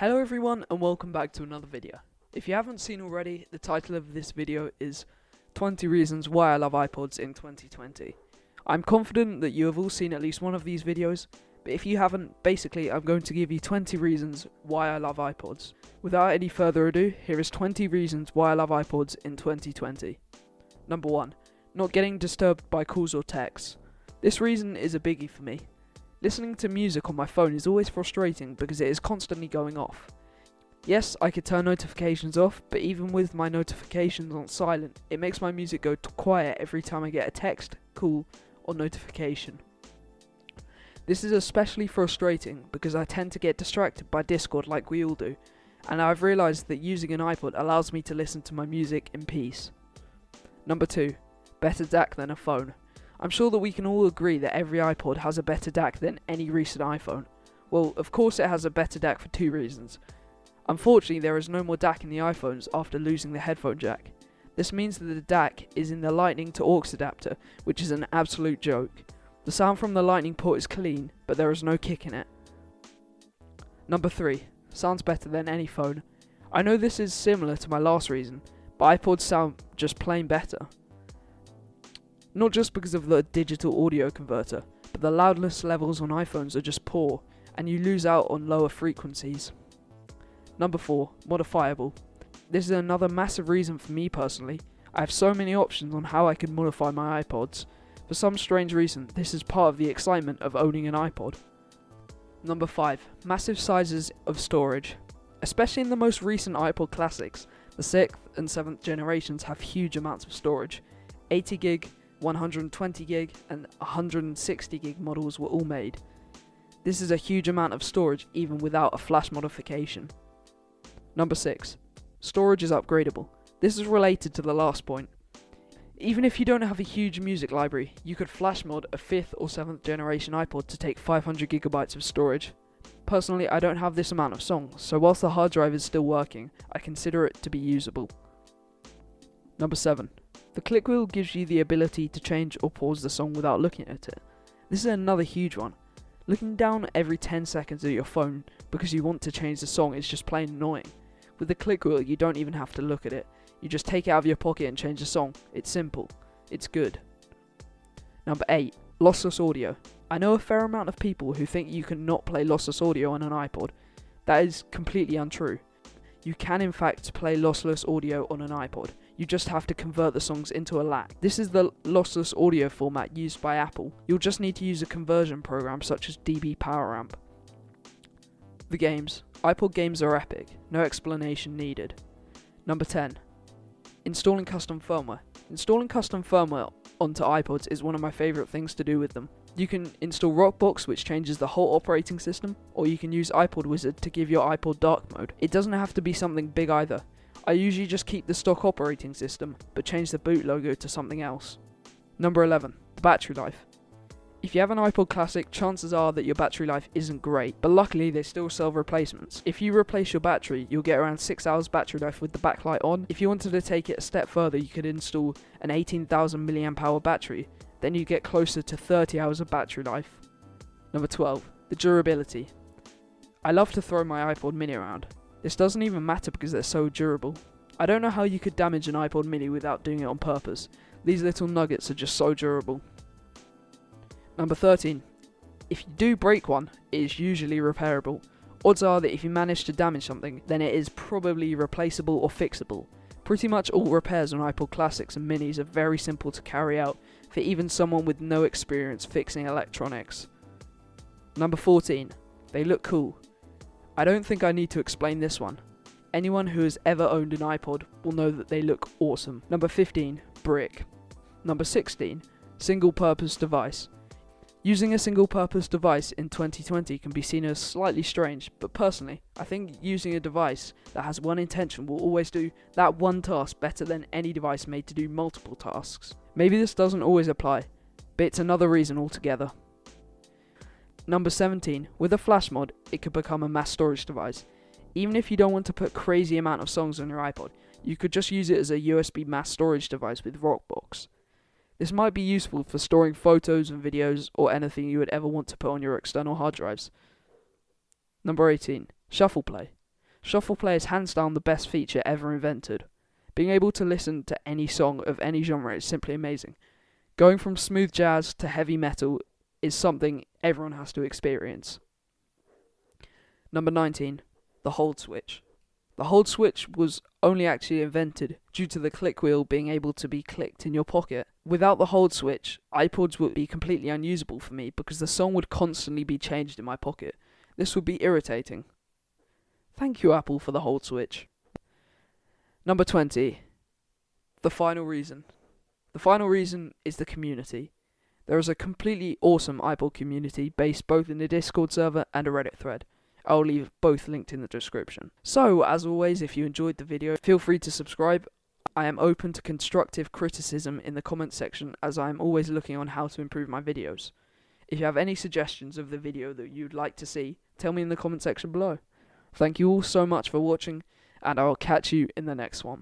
Hello everyone and welcome back to another video. If you haven't seen already, the title of this video is 20 Reasons Why I Love iPods in 2020. I'm confident that you have all seen at least one of these videos, but if you haven't, basically I'm going to give you 20 reasons why I love iPods. Without any further ado, here is 20 reasons why I love iPods in 2020. Number 1. Not getting disturbed by calls or texts. This reason is a biggie for me. Listening to music on my phone is always frustrating because it is constantly going off. Yes, I could turn notifications off, but even with my notifications on silent, it makes my music go quiet every time I get a text, call, or notification. This is especially frustrating because I tend to get distracted by Discord like we all do, and I've realised that using an iPod allows me to listen to my music in peace. Number 2. Better DAC than a phone. I'm sure that we can all agree that every iPod has a better DAC than any recent iPhone. Well, of course it has a better DAC for two reasons. Unfortunately, there is no more DAC in the iPhones after losing the headphone jack. This means that the DAC is in the Lightning to aux adapter, which is an absolute joke. The sound from the Lightning port is clean, but there is no kick in it. Number 3. Sounds better than any phone. I know this is similar to my last reason, but iPods sound just plain better. Not just because of the digital audio converter, but the loudness levels on iPhones are just poor, and you lose out on lower frequencies. Number 4. Modifiable. This is another massive reason for me personally. I have so many options on how I can modify my iPods. For some strange reason, this is part of the excitement of owning an iPod. Number 5. Massive sizes of storage. Especially in the most recent iPod classics, the 6th and 7th generations have huge amounts of storage. 80 gig, 120 gig and 160 gig models were all made. This is a huge amount of storage even without a flash modification. Number 6. Storage is upgradable. This is related to the last point. Even if you don't have a huge music library, you could flash mod a 5th or 7th generation iPod to take 500 gigabytes of storage. Personally, I don't have this amount of songs, so whilst the hard drive is still working, I consider it to be usable. Number 7. The click wheel gives you the ability to change or pause the song without looking at it. This is another huge one. Looking down every 10 seconds at your phone because you want to change the song is just plain annoying. With the click wheel, you don't even have to look at it. You just take it out of your pocket and change the song. It's simple. It's good. Number 8. Lossless audio. I know a fair amount of people who think you cannot play lossless audio on an iPod. That is completely untrue. You can in fact play lossless audio on an iPod. You just have to convert the songs into a LAC. This is the lossless audio format used by Apple. You'll just need to use a conversion program such as DB PowerAmp. The games. iPod games are epic. No explanation needed. Number 10. Installing custom firmware. Installing custom firmware onto iPods is one of my favourite things to do with them. You can install Rockbox, which changes the whole operating system, or you can use iPod Wizard to give your iPod dark mode. It doesn't have to be something big either. I usually just keep the stock operating system, but change the boot logo to something else. Number 11. The battery life. If you have an iPod Classic, chances are that your battery life isn't great, but luckily they still sell replacements. If you replace your battery, you'll get around 6 hours battery life with the backlight on. If you wanted to take it a step further, you could install an 18,000 mAh battery, then you get closer to 30 hours of battery life. Number 12. The durability. I love to throw my iPod mini around. This doesn't even matter because they're so durable. I don't know how you could damage an iPod mini without doing it on purpose. These little nuggets are just so durable. Number 13. If you do break one, it is usually repairable. Odds are that if you manage to damage something, then it is probably replaceable or fixable. Pretty much all repairs on iPod Classics and Minis are very simple to carry out for even someone with no experience fixing electronics. Number 14. They look cool. I don't think I need to explain this one. Anyone who has ever owned an iPod will know that they look awesome. Number 15. Brick. Number 16. Single-purpose device. Using a single-purpose device in 2020 can be seen as slightly strange, but personally, I think using a device that has one intention will always do that one task better than any device made to do multiple tasks. Maybe this doesn't always apply, but it's another reason altogether. Number 17. With a flash mod, it could become a mass storage device. Even if you don't want to put crazy amount of songs on your iPod, you could just use it as a USB mass storage device with Rockbox. This might be useful for storing photos and videos or anything you would ever want to put on your external hard drives. Number 18. Shuffle play. Shuffle Play is hands down the best feature ever invented. Being able to listen to any song of any genre is simply amazing. Going from smooth jazz to heavy metal is something everyone has to experience. Number 19. The hold switch. The hold switch was only actually invented due to the click wheel being able to be clicked in your pocket. Without the hold switch, iPods would be completely unusable for me because the song would constantly be changed in my pocket. This would be irritating. Thank you, Apple, for the hold switch. Number 20. The final reason. The final reason is the community. There is a completely awesome iPod community based both in a Discord server and a Reddit thread. I'll leave both linked in the description. So, as always, if you enjoyed the video, feel free to subscribe. I am open to constructive criticism in the comments section, as I am always looking on how to improve my videos. If you have any suggestions of the video that you'd like to see, tell me in the comment section below. Thank you all so much for watching, and I will catch you in the next one.